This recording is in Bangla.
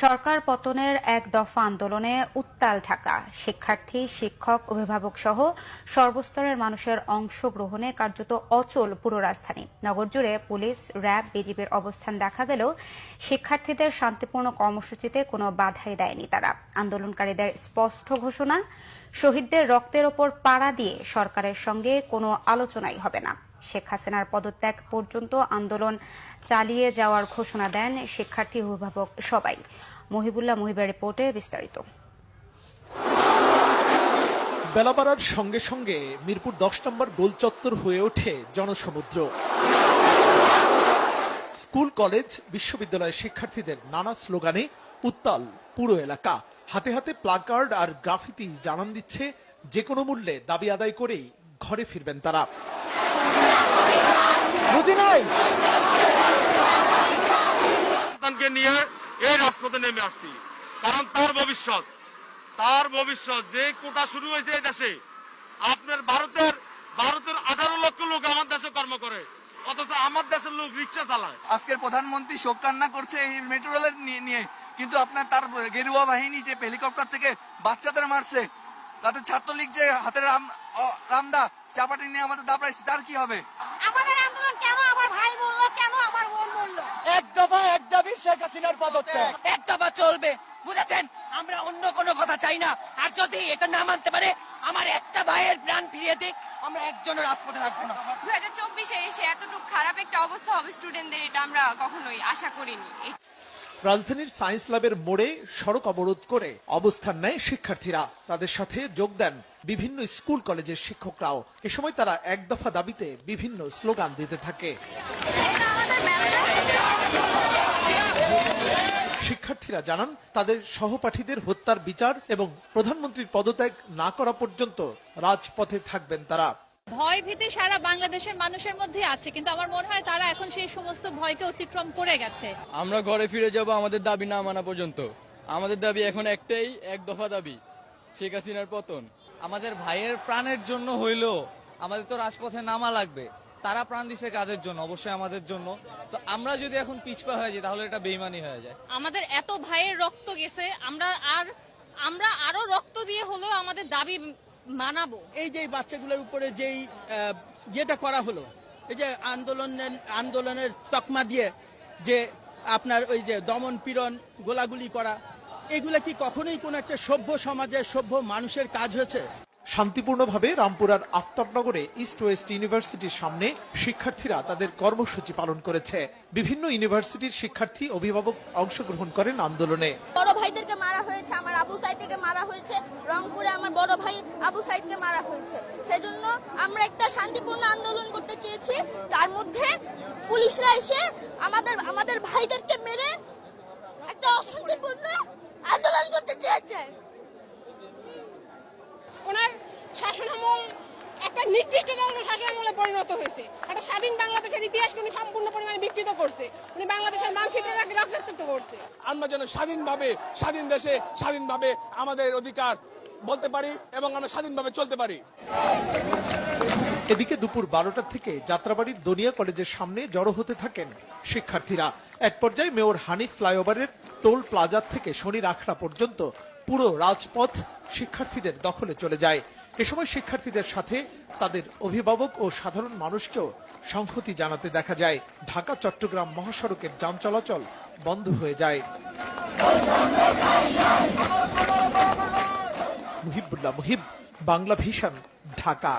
সরকার পতনের এক দফা আন্দোলনে উত্তাল ঢাকা। শিক্ষার্থী, শিক্ষক, অভিভাবক সহ সর্বস্তরের মানুষের অংশগ্রহণে কার্যত অচল পুরো রাজধানী। নগর জুড়ে পুলিশ, র্যাব, বিজিবির অবস্থান দেখা গেলেও শিক্ষার্থীদের শান্তিপূর্ণ কর্মসূচিতে কোনো বাধাই দেয়নি তারা। আন্দোলনকারীদের স্পষ্ট ঘোষণা, শহীদদের রক্তের ওপর পাড়া দিয়ে সরকারের সঙ্গে কোনো আলোচনাই হবে না। শেখ হাসিনার পদত্যাগ পর্যন্ত আন্দোলন চালিয়ে যাওয়ার ঘোষণা দেন শিক্ষার্থী, অভিভাবক সবাই। মহিবুল্লাহ মহিবের রিপোর্টে বিস্তারিত। বেলা বাড়ার সঙ্গে সঙ্গে মিরপুর 10 নম্বর গোল চত্বর হয়ে ওঠে জনসমুদ্র। স্কুল, কলেজ, বিশ্ববিদ্যালয়ের শিক্ষার্থীদের নানা স্লোগানে উত্তাল পুরো এলাকা। হাতে হাতে প্লাকার্ড আর গ্রাফিতি জানান দিচ্ছে যে কোনো মূল্যে দাবি আদায় করেই ঘরে ফিরবেন তারা। নিয়ে এই রাজপথে নেমে আসছি, কারণ তার ভবিষ্যৎ যে কোটা শুরু হয়েছে এই দেশে। আপনার ভারতের 18 লক্ষ লোক আমার দেশে কর্ম করে, অথচ আমার দেশের লোক রিক্সা চালায়। আজকের প্রধানমন্ত্রী শোক কান্না করছে এই মেট্রো রেলের নিয়ে, কিন্তু আপনার তার গেরুয়া বাহিনী যে হেলিকপ্টার থেকে বাচ্চাদের মারছে, তাতে ছাত্রলীগ যে হাতের রামদা চাপাটি নিয়ে আমাদের দাবড়াইছে, তার কি হবে? আমাদের আন্দোলন কেন আমার ভাই বললো, কেন আমার বোন বললো? এক দফা এক দাবি শেখ হাসিনার পদত্যাগ। এক দফা চলবে, বুঝেছেন? আমরা অন্য কোনো কথা চাই না। আর যদি এটা না মানতে পারে, আমার একটা ভাইয়ের প্রাণ ফিরিয়ে দিক, আমরা একজনের রাজপথে রাখবো না। 2024-এ এসে এতটুকু খারাপ একটা অবস্থা হবে স্টুডেন্টদের, এটা আমরা কখনোই আশা করিনি। রাজধানীর সায়েন্স ল্যাবের মোড়ে সড়ক অবরোধ করে অবস্থান নেয় শিক্ষার্থীরা। তাদের সাথে যোগ দেন বিভিন্ন স্কুল, কলেজের শিক্ষকরাও। এ সময় তারা এক দফা দাবিতে বিভিন্ন স্লোগান দিতে থাকে। শিক্ষার্থীরা জানান, তাদের সহপাঠীদের হত্যার বিচার এবং প্রধানমন্ত্রীর পদত্যাগ না করা পর্যন্ত রাজপথে থাকবেন তারা। ভয় ভীতি সারা বাংলাদেশের মানুষের মধ্যে আছে, কিন্তু আমার মনে হয় তারা এখন সেই সমস্ত ভয়কে অতিক্রম করে গেছে। আমরা ঘরে ফিরে যাব আমাদের দাবি না মানা পর্যন্ত। আমাদের দাবি এখন একটাই, এক দফা দাবি, শেখ হাসিনার পতন। আমাদের ভাইয়ের প্রাণের জন্য হইলেও আমাদের তো রাজপথে নামা লাগবে। তারা প্রাণ দিছে কাদের জন্য? অবশ্যই আমাদের জন্য। তো আমরা যদি এখন পিছপা হয়ে যাই, তাহলে এটা বেইমানি হয়ে যায়। আমাদের এত ভাইয়ের রক্ত গেছে, আমরা আরো রক্ত দিয়ে হলেও আমাদের দাবি মানাবো। এই যে বাচ্চাগুলোর উপরে যেই যেটা করা হলো, এই যে আন্দোলনের তকমা দিয়ে যে আপনার ওই যে দমন পীড়ন, গোলাগুলি করা, এগুলা কি কখনোই কোন একটা সভ্য সমাজের, সভ্য মানুষের কাজ হয়েছে? শান্তিপূর্ণভাবে রামপুরার আফতাবনগরে ইস্ট ওয়েস্ট ইউনিভার্সিটির সামনে শিক্ষার্থীরা তাদের কর্মসূচি পালন করেছে। বিভিন্ন ইউনিভার্সিটির শিক্ষার্থী, অভিভাবক অংশগ্রহণ করেন আন্দোলনে। বড় ভাইদেরকে মারা হয়েছে, আমার আবু সাইদকে মারা হয়েছে, রংপুরে আমার বড় ভাই আবু সাইদকে মারা হয়েছে। সেজন্য আমরা একটা শান্তিপূর্ণ আন্দোলন করতে চেয়েছি। তার মধ্যে পুলিশরা এসে আমাদের ভাইদেরকে মেরে একটা অশান্তিপূর্ণ আন্দোলন করতে চেয়েছে। ওনার শাসনামল একটা নির্দিষ্ট দলের শাসনামলে পরিণত হয়েছে। একটা স্বাধীন বাংলাদেশের ইতিহাসকে উনি সম্পূর্ণ পরিমাণে বিকৃত করছে। উনি বাংলাদেশের মানচিত্রটাকে রক্ষাত্ব করছে। আমরা যেন স্বাধীন দেশে স্বাধীনভাবে আমাদের অধিকার বলতে পারি এবং আমরা স্বাধীনভাবে চলতে পারি। এদিকে দুপুর 12টা থেকে যাত্রাবাড়ির দনিয়া কলেজের সামনে জড়ো হতে থাকেন শিক্ষার্থীরা। এক পর্যায়ে মেয়র হানিফ ফ্লাইওভারের টোল প্লাজা থেকে শনির আখড়া পর্যন্ত পুরো রাজপথ শিক্ষার্থীদের দখলে চলে যায়। এ সময় শিক্ষার্থীদের সাথে তাদের অভিভাবক ও সাধারণ মানুষকেও সংহতি জানাতে দেখা যায়। ঢাকা চট্টগ্রাম মহাসড়কের যান চলাচল বন্ধ হয়ে যায়। মুহিবুল্লাহ মুহিব, বাংলা ভিশন, ঢাকা।